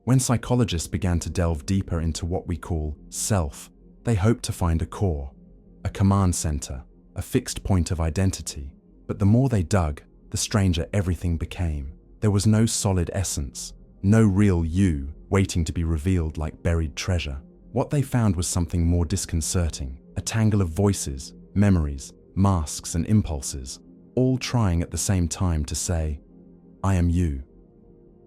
When psychologists began to delve deeper into what we call self, they hoped to find a core, a command center, a fixed point of identity. But the more they dug, the stranger everything became. There was no solid essence, no real you waiting to be revealed like buried treasure. What they found was something more disconcerting, a tangle of voices, memories, masks and impulses, all trying at the same time to say, I am you.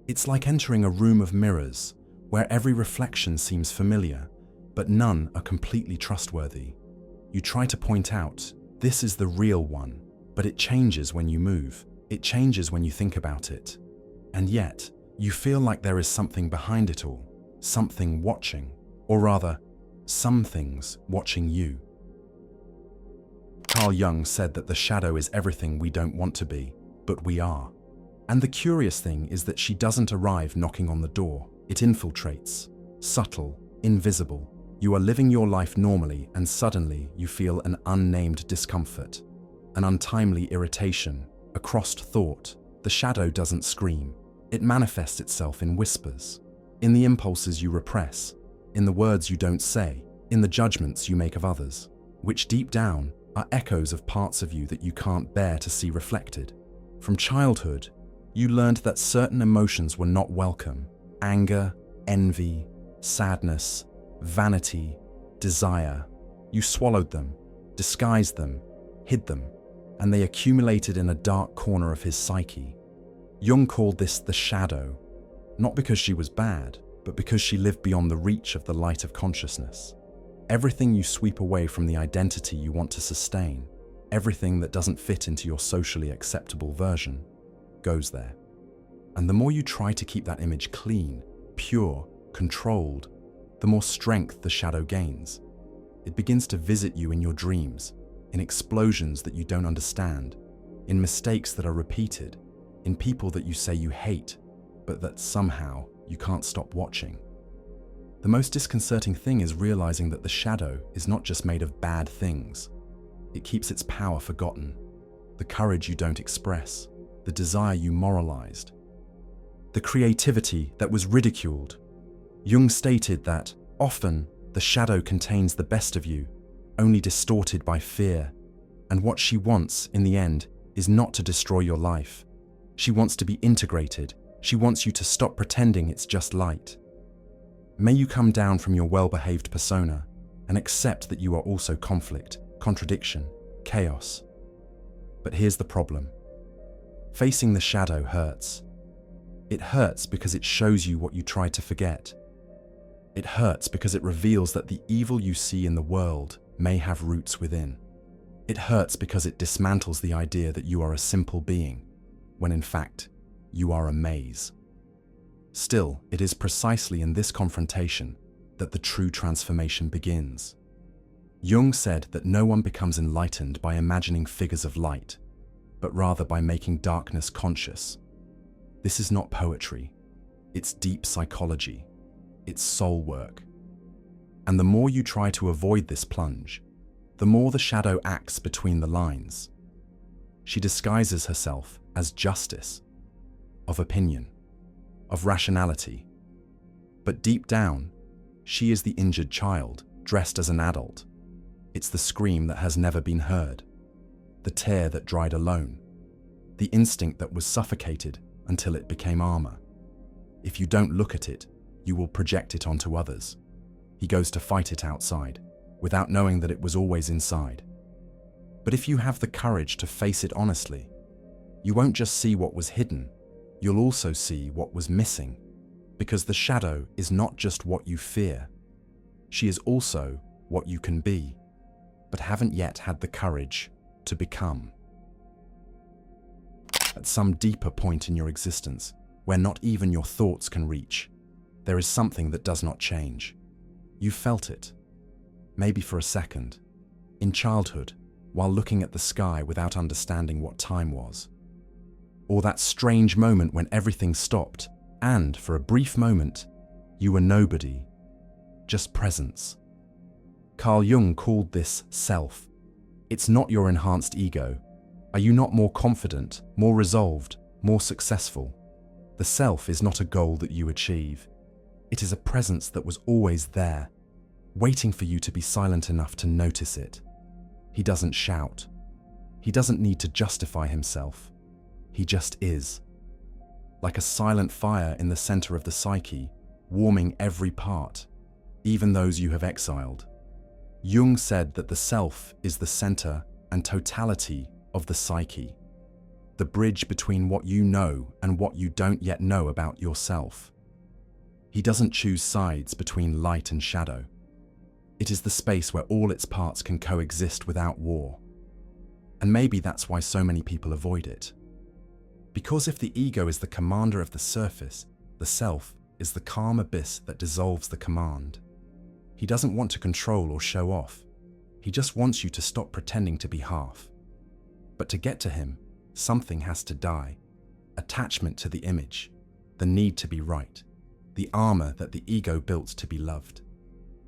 It's like entering a room of mirrors, where every reflection seems familiar, but none are completely trustworthy. You try to point out, this is the real one, but it changes when you move. It changes when you think about it. And yet, you feel like there is something behind it all, something watching, or rather, some things watching you. Carl Jung said that the shadow is everything we don't want to be, but we are. And the curious thing is that she doesn't arrive knocking on the door. It infiltrates, subtle, invisible. You are living your life normally and suddenly you feel an unnamed discomfort, an untimely irritation, a crossed thought. The shadow doesn't scream. It manifests itself in whispers, in the impulses you repress, in the words you don't say, in the judgments you make of others, which deep down are echoes of parts of you that you can't bear to see reflected. From childhood, you learned that certain emotions were not welcome. Anger, envy, sadness, vanity, desire. You swallowed them, disguised them, hid them, and they accumulated in a dark corner of his psyche. Jung called this the shadow, not because she was bad, but because she lived beyond the reach of the light of consciousness. Everything you sweep away from the identity you want to sustain, everything that doesn't fit into your socially acceptable version, goes there. And the more you try to keep that image clean, pure, controlled, the more strength the shadow gains. It begins to visit you in your dreams, in explosions that you don't understand, in mistakes that are repeated, in people that you say you hate, but that somehow you can't stop watching. The most disconcerting thing is realizing that the shadow is not just made of bad things. It keeps its power forgotten, the courage you don't express, the desire you moralized, the creativity that was ridiculed. Jung stated that, often, the shadow contains the best of you, only distorted by fear, and what she wants, in the end, is not to destroy your life. She wants to be integrated. She wants you to stop pretending it's just light. May you come down from your well-behaved persona and accept that you are also conflict, contradiction, chaos. But here's the problem. Facing the shadow hurts. It hurts because it shows you what you tried to forget. It hurts because it reveals that the evil you see in the world may have roots within. It hurts because it dismantles the idea that you are a simple being, when in fact, you are a maze. Still, it is precisely in this confrontation that the true transformation begins. Jung said that no one becomes enlightened by imagining figures of light, but rather by making darkness conscious. This is not poetry. It's deep psychology. It's soul work. And the more you try to avoid this plunge, the more the shadow acts between the lines. She disguises herself as justice, of opinion, of rationality. But deep down, she is the injured child, dressed as an adult. It's the scream that has never been heard, the tear that dried alone, the instinct that was suffocated until it became armor. If you don't look at it, you will project it onto others. He goes to fight it outside, without knowing that it was always inside. But if you have the courage to face it honestly, you won't just see what was hidden, you'll also see what was missing, because the shadow is not just what you fear. She is also what you can be, but haven't yet had the courage to become. At some deeper point in your existence, where not even your thoughts can reach, there is something that does not change. You felt it, maybe for a second, in childhood, while looking at the sky without understanding what time was. Or that strange moment when everything stopped, and for a brief moment, you were nobody, just presence. Carl Jung called this self. It's not your enhanced ego. Are you not more confident, more resolved, more successful? The self is not a goal that you achieve. It is a presence that was always there, waiting for you to be silent enough to notice it. He doesn't shout. He doesn't need to justify himself. He just is. Like a silent fire in the center of the psyche, warming every part, even those you have exiled. Jung said that the self is the center and totality of the psyche, the bridge between what you know and what you don't yet know about yourself. He doesn't choose sides between light and shadow. It is the space where all its parts can coexist without war. And maybe that's why so many people avoid it. Because if the ego is the commander of the surface, the self is the calm abyss that dissolves the command. He doesn't want to control or show off. He just wants you to stop pretending to be half. But to get to him, something has to die. Attachment to the image, the need to be right, the armor that the ego built to be loved.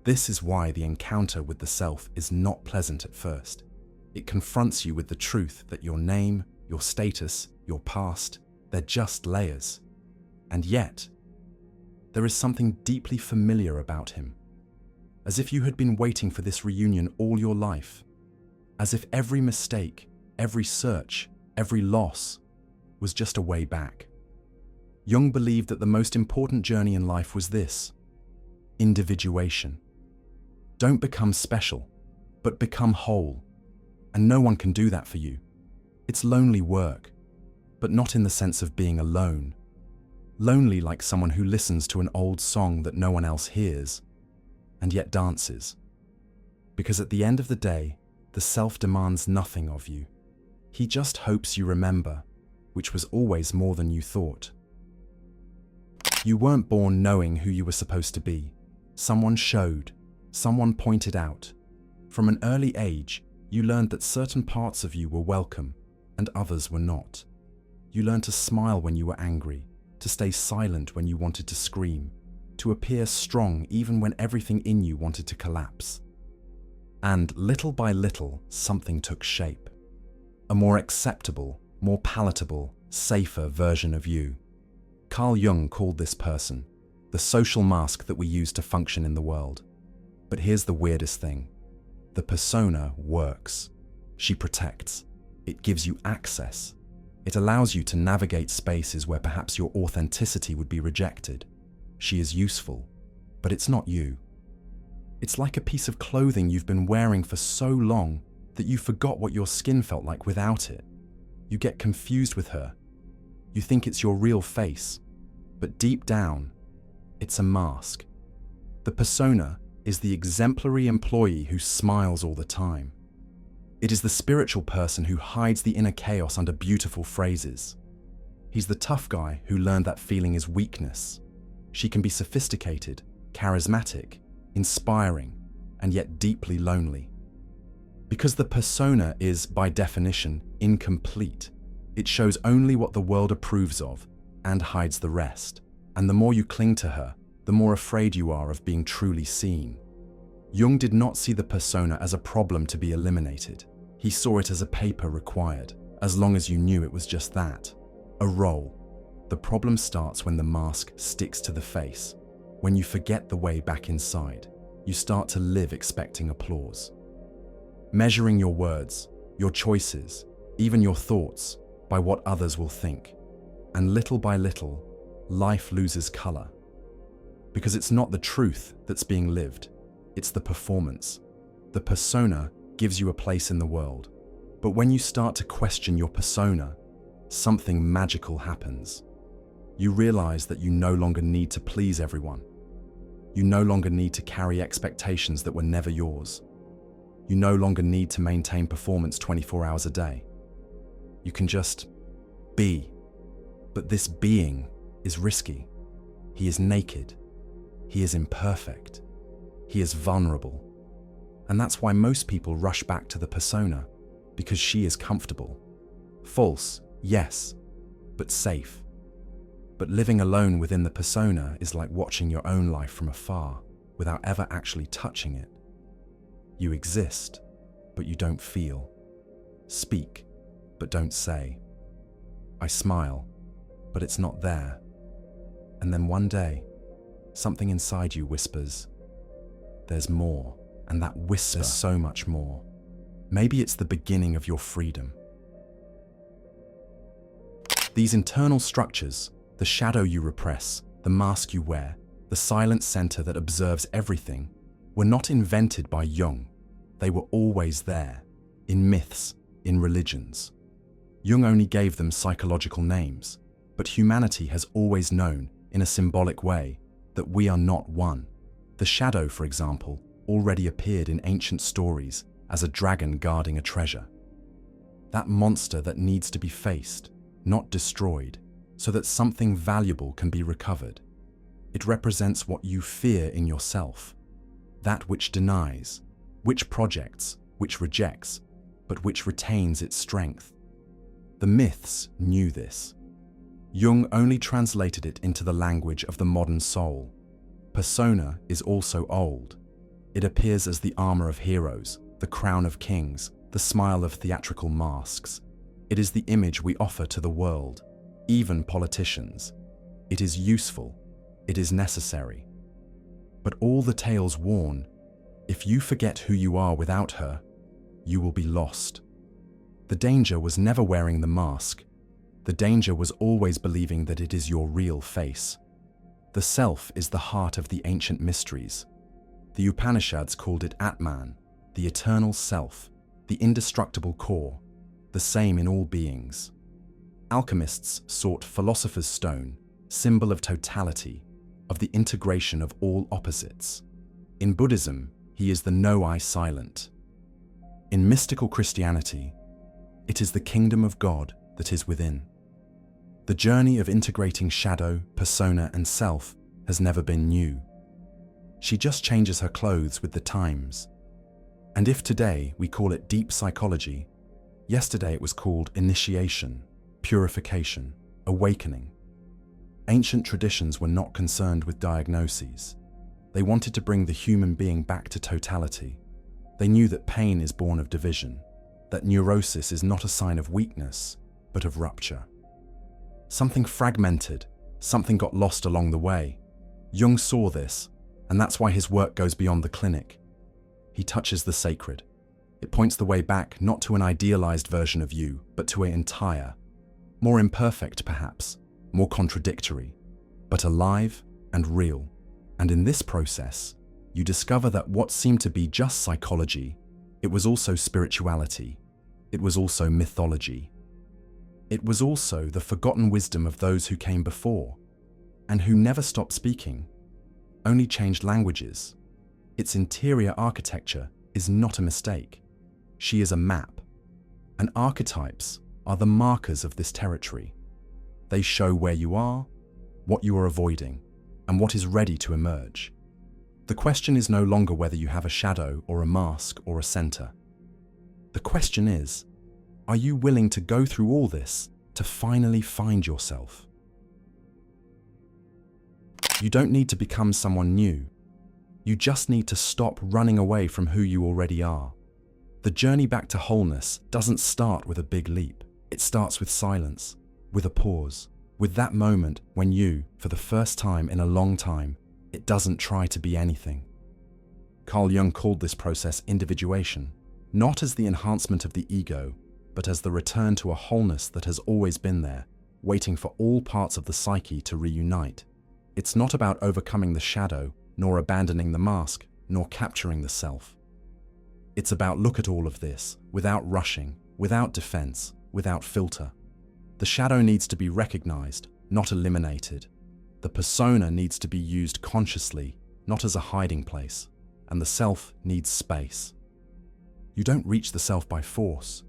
This is why the encounter with the self is not pleasant at first. It confronts you with the truth that your name, your status, your past, they're just layers. And yet, there is something deeply familiar about him. As if you had been waiting for this reunion all your life. As if every mistake, every search, every loss was just a way back. Jung believed that the most important journey in life was this: individuation. Don't become special, but become whole. And no one can do that for you. It's lonely work, but not in the sense of being alone. Lonely like someone who listens to an old song that no one else hears, and yet dances. Because at the end of the day, the self demands nothing of you. He just hopes you remember, which was always more than you thought. You weren't born knowing who you were supposed to be. Someone showed, someone pointed out. From an early age, you learned that certain parts of you were welcome and others were not. You learned to smile when you were angry, to stay silent when you wanted to scream, to appear strong even when everything in you wanted to collapse. And little by little, something took shape. A more acceptable, more palatable, safer version of you. Carl Jung called this person the social mask that we use to function in the world. But here's the weirdest thing. The persona works. She protects. It gives you access. It allows you to navigate spaces where perhaps your authenticity would be rejected. She is useful, but it's not you. It's like a piece of clothing you've been wearing for so long that you forgot what your skin felt like without it. You get confused with her. You think it's your real face, but deep down, it's a mask. The persona is the exemplary employee who smiles all the time. It is the spiritual person who hides the inner chaos under beautiful phrases. He's the tough guy who learned that feeling is weakness. She can be sophisticated, charismatic, inspiring, and yet deeply lonely. Because the persona is, by definition, incomplete. It shows only what the world approves of and hides the rest. And the more you cling to her, the more afraid you are of being truly seen. Jung did not see the persona as a problem to be eliminated. He saw it as a paper required, as long as you knew it was just that, a role. The problem starts when the mask sticks to the face, when you forget the way back inside. You start to live expecting applause. Measuring your words, your choices, even your thoughts, by what others will think. And little by little, life loses color. Because it's not the truth that's being lived, it's the performance. The persona gives you a place in the world. But when you start to question your persona, something magical happens. You realize that you no longer need to please everyone. You no longer need to carry expectations that were never yours. You no longer need to maintain performance 24 hours a day. You can just be. But this being is risky. He is naked. He is imperfect. He is vulnerable. And that's why most people rush back to the persona, because she is comfortable. False, yes, but safe. But living alone within the persona is like watching your own life from afar without ever actually touching it. You exist, but you don't feel. Speak, but don't say. I smile, but it's not there. And then one day, something inside you whispers, "There's more," and that whisper, "There's so much more." Maybe it's the beginning of your freedom. These internal structures, the shadow you repress, the mask you wear, the silent center that observes everything, were not invented by Jung. They were always there, in myths, in religions. Jung only gave them psychological names, but humanity has always known, in a symbolic way, that we are not one. The shadow, for example, already appeared in ancient stories as a dragon guarding a treasure. That monster that needs to be faced, not destroyed, so that something valuable can be recovered. It represents what you fear in yourself, that which denies, which projects, which rejects, but which retains its strength. The myths knew this. Jung only translated it into the language of the modern soul. Persona is also old. It appears as the armor of heroes, the crown of kings, the smile of theatrical masks. It is the image we offer to the world, even politicians. It is useful. It is necessary. But all the tales warn, if you forget who you are without her, you will be lost. The danger was never wearing the mask. The danger was always believing that it is your real face. The self is the heart of the ancient mysteries. The Upanishads called it Atman, the eternal self, the indestructible core, the same in all beings. Alchemists sought philosopher's stone, symbol of totality, of the integration of all opposites. In Buddhism, he is the no-I silent. In mystical Christianity, it is the kingdom of God that is within. The journey of integrating shadow, persona, and self has never been new. She just changes her clothes with the times. And if today we call it deep psychology, yesterday it was called initiation, purification, awakening. Ancient traditions were not concerned with diagnoses. They wanted to bring the human being back to totality. They knew that pain is born of division, that neurosis is not a sign of weakness, but of rupture. Something fragmented, something got lost along the way. Jung saw this, and that's why his work goes beyond the clinic. He touches the sacred. It points the way back not to an idealized version of you, but to an entire, more imperfect perhaps, more contradictory, but alive and real. And in this process, you discover that what seemed to be just psychology, it was also spirituality. It was also mythology. It was also the forgotten wisdom of those who came before, and who never stopped speaking, only changed languages. Its interior architecture is not a mistake. She is a map, and archetypes are the markers of this territory. They show where you are, what you are avoiding, and what is ready to emerge. The question is no longer whether you have a shadow or a mask or a center. The question is, are you willing to go through all this to finally find yourself? You don't need to become someone new. You just need to stop running away from who you already are. The journey back to wholeness doesn't start with a big leap. It starts with silence, with a pause, with that moment when you, for the first time in a long time, it doesn't try to be anything. Carl Jung called this process individuation, not as the enhancement of the ego, but as the return to a wholeness that has always been there, waiting for all parts of the psyche to reunite. It's not about overcoming the shadow, nor abandoning the mask, nor capturing the self. It's about look at all of this, without rushing, without defense, without filter. The shadow needs to be recognized, not eliminated. The persona needs to be used consciously, not as a hiding place, and the self needs space. You don't reach the self by force.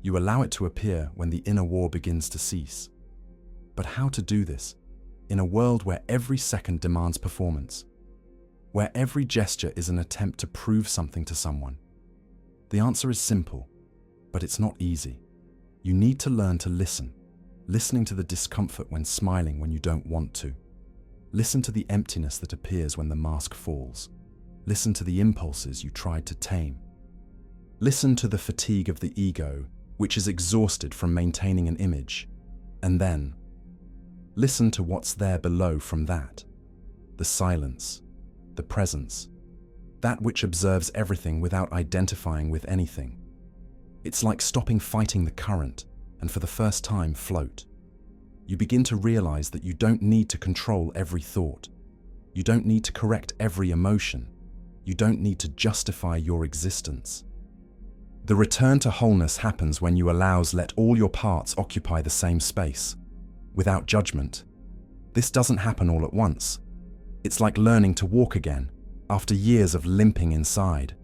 You allow it to appear when the inner war begins to cease. But how to do this? In a world where every second demands performance, where every gesture is an attempt to prove something to someone. The answer is simple, but it's not easy. You need to learn to listen, listening to the discomfort when smiling when you don't want to. Listen to the emptiness that appears when the mask falls. Listen to the impulses you tried to tame. Listen to the fatigue of the ego, which is exhausted from maintaining an image. And then, listen to what's there below from that. the silence, the presence, that which observes everything without identifying with anything. It's like stopping fighting the current and for the first time float. You begin to realize that you don't need to control every thought. You don't need to correct every emotion. You don't need to justify your existence. The return to wholeness happens when you let all your parts occupy the same space, without judgment. This doesn't happen all at once. It's like learning to walk again after years of limping inside.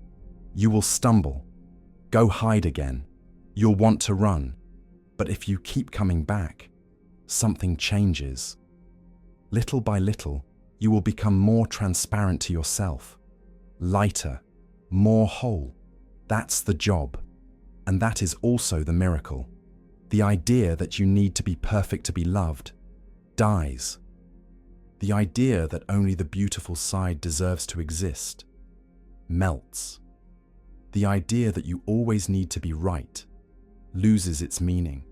You will stumble, go hide again. You'll want to run. But if you keep coming back, something changes. Little by little, you will become more transparent to yourself, lighter, more whole. That's the job. And that is also the miracle. The idea that you need to be perfect to be loved dies. The idea that only the beautiful side deserves to exist melts. The idea that you always need to be right loses its meaning.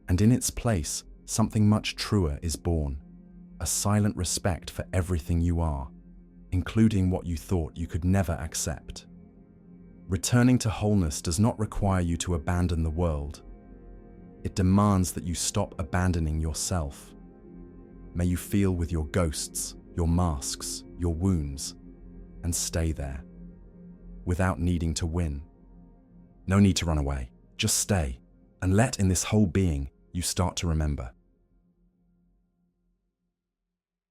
And in its place, something much truer is born, a silent respect for everything you are, including what you thought you could never accept. Returning to wholeness does not require you to abandon the world. It demands that you stop abandoning yourself. May you feel with your ghosts, your masks, your wounds, and stay there, without needing to win. No need to run away. Just stay, and let in this whole being you start to remember.